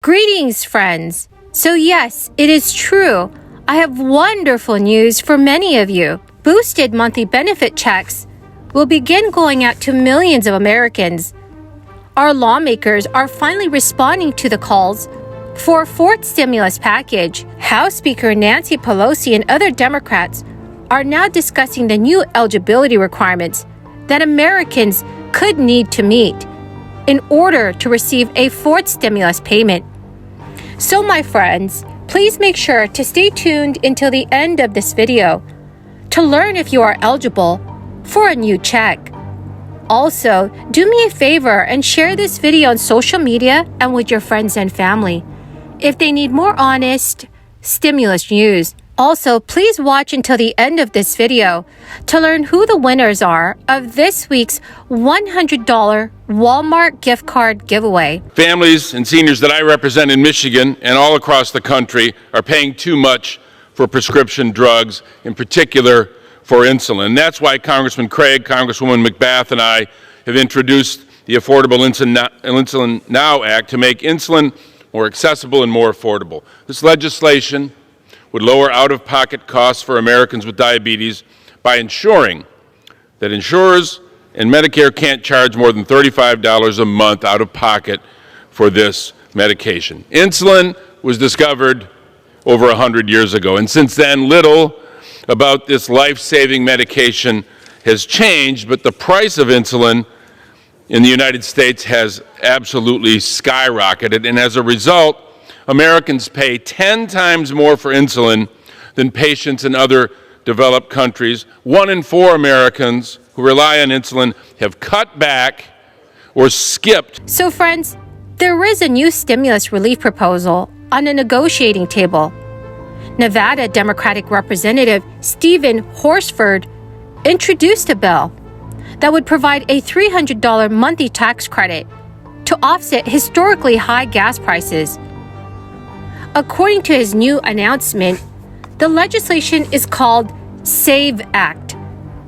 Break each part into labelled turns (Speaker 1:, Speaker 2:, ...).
Speaker 1: Greetings, friends! So yes, it is true. I have wonderful news for many of you. Boosted monthly benefit checks will begin going out to millions of Americans. Our lawmakers are finally responding to the calls for a fourth stimulus package. House Speaker Nancy Pelosi and other Democrats are now discussing the new eligibility requirements that Americans could need to meet in order to receive a fourth stimulus payment. So my friends, please make sure to stay tuned until the end of this video to learn if you are eligible for a new check. Also, do me a favor and share this video on social media and with your friends and family if they need more honest stimulus news. Also, please watch until the end of this video to learn who the winners are of this week's $100 Walmart gift card giveaway.
Speaker 2: Families and seniors that I represent in Michigan and all across the country are paying too much for prescription drugs, in particular for insulin. And that's why Congressman Craig, Congresswoman McBath, and I have introduced the Affordable Insulin Now Act to make insulin more accessible and more affordable. This legislation would lower out-of-pocket costs for Americans with diabetes by ensuring that insurers and Medicare can't charge more than $35 a month out of pocket for this medication. Insulin was discovered over 100 years ago, and since then, little about this life-saving medication has changed, but the price of insulin in the United States has absolutely skyrocketed, and as a result, Americans pay 10 times more for insulin than patients in other developed countries. 1 in 4 Americans who rely on insulin have cut back or skipped.
Speaker 1: So friends, there is a new stimulus relief proposal on a negotiating table. Nevada Democratic Representative Stephen Horsford introduced a bill that would provide a $300 monthly tax credit to offset historically high gas prices. According to his new announcement, the legislation is called SAVE Act,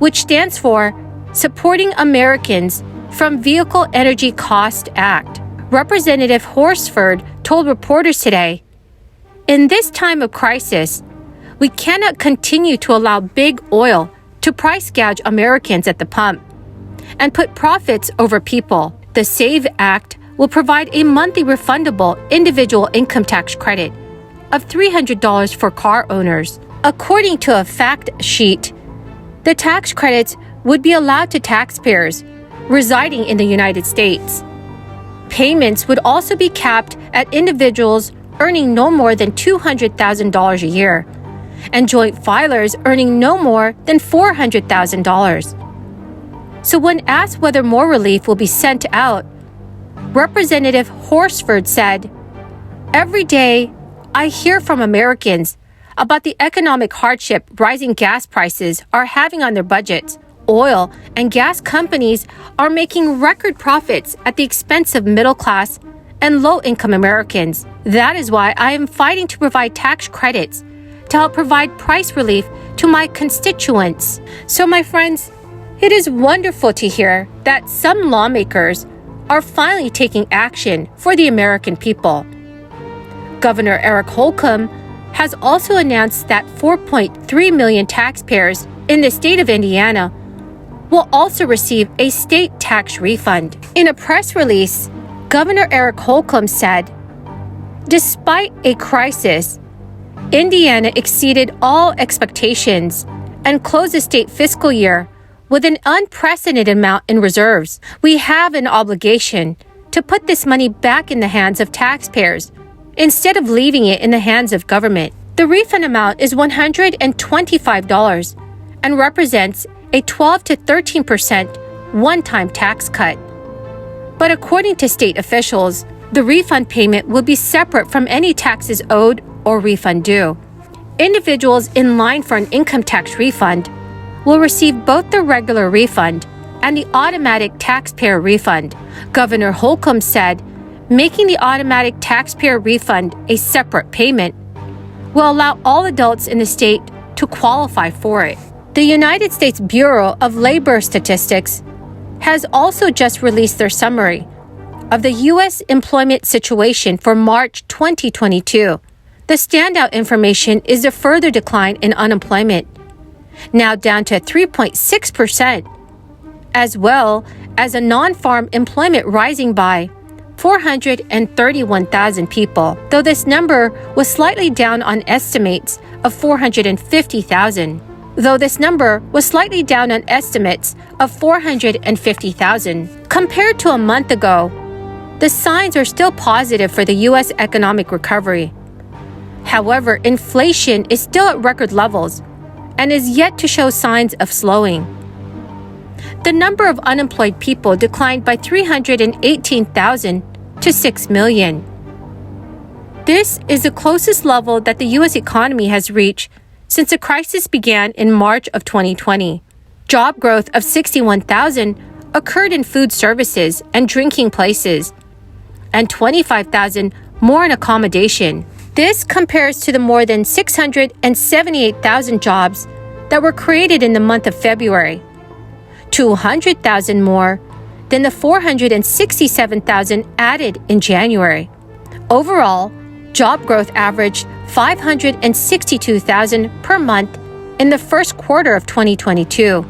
Speaker 1: which stands for Supporting Americans from Vehicle Energy Cost Act. Representative Horsford told reporters today, "In this time of crisis, we cannot continue to allow big oil to price gouge Americans at the pump and put profits over people. The SAVE Act will provide a monthly refundable individual income tax credit of $300 for car owners. According to a fact sheet, the tax credits would be allowed to taxpayers residing in the United States. Payments would also be capped at individuals earning no more than $200,000 a year and joint filers earning no more than $400,000. So when asked whether more relief will be sent out, Representative Horsford said, "Every day, I hear from Americans about the economic hardship rising gas prices are having on their budgets. Oil and gas companies are making record profits at the expense of middle-class and low-income Americans. That is why I am fighting to provide tax credits to help provide price relief to my constituents." So my friends, it is wonderful to hear that some lawmakers are finally taking action for the American people. Governor Eric Holcomb has also announced that 4.3 million taxpayers in the state of Indiana will also receive a state tax refund. In a press release, Governor Eric Holcomb said, "Despite a crisis, Indiana exceeded all expectations and closed the state fiscal year with an unprecedented amount in reserves. We have an obligation to put this money back in the hands of taxpayers instead of leaving it in the hands of government." The refund amount is $125 and represents a 12 to 13% one-time tax cut. But according to state officials, the refund payment will be separate from any taxes owed or refund due. Individuals in line for an income tax refund will receive both the regular refund and the automatic taxpayer refund. Governor Holcomb said, "Making the automatic taxpayer refund a separate payment will allow all adults in the state to qualify for it." The United States Bureau of Labor Statistics has also just released their summary of the U.S. employment situation for March 2022. The standout information is a further decline in unemployment, now down to 3.6%, as well as a non-farm employment rising by 431,000 people, though this number was slightly down on estimates of 450,000. Compared to a month ago, the signs are still positive for the U.S. economic recovery. However, inflation is still at record levels and is yet to show signs of slowing. The number of unemployed people declined by 318,000 to 6 million. This is the closest level that the U.S. economy has reached since the crisis began in March of 2020. Job growth of 61,000 occurred in food services and drinking places, and 25,000 more in accommodation. This compares to the more than 678,000 jobs that were created in the month of February, 200,000 more than the 467,000 added in January. Overall, job growth averaged 562,000 per month in the first quarter of 2022,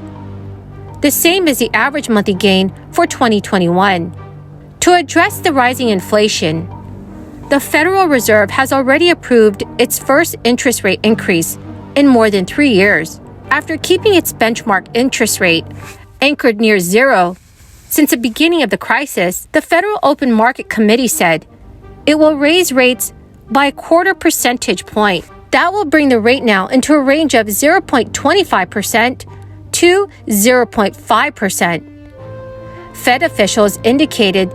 Speaker 1: the same as the average monthly gain for 2021. To address the rising inflation, the Federal Reserve has already approved its first interest rate increase in more than 3 years. After keeping its benchmark interest rate anchored near zero since the beginning of the crisis, the Federal Open Market Committee said it will raise rates by a quarter percentage point. That will bring the rate now into a range of 0.25% to 0.5%. Fed officials indicated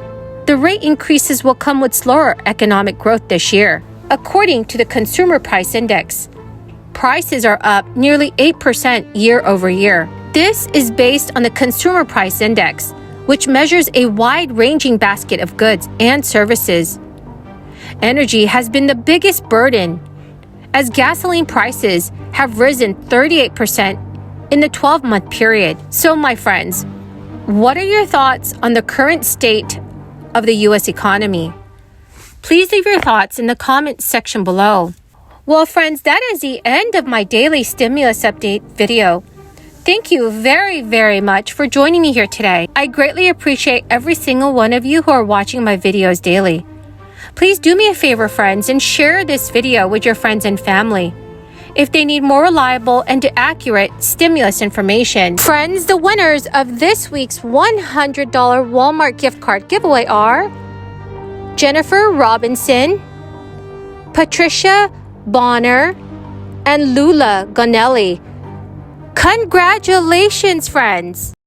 Speaker 1: the rate increases will come with slower economic growth this year. According to the Consumer Price Index, prices are up nearly 8% year over year. This is based on the Consumer Price Index, which measures a wide-ranging basket of goods and services. Energy has been the biggest burden, as gasoline prices have risen 38% in the 12-month period. So, my friends, what are your thoughts on the current state of the U.S. economy? Please leave your thoughts in the comments section below. Well, friends, that is the end of my daily stimulus update video. Thank you very, very much for joining me here today. I greatly appreciate every single one of you who are watching my videos daily. Please do me a favor, friends, and share this video with your friends and family if they need more reliable and accurate stimulus information. Friends, the winners of this week's $100 Walmart gift card giveaway are Jennifer Robinson, Patricia Bonner, and Lula Gonelli. Congratulations, friends!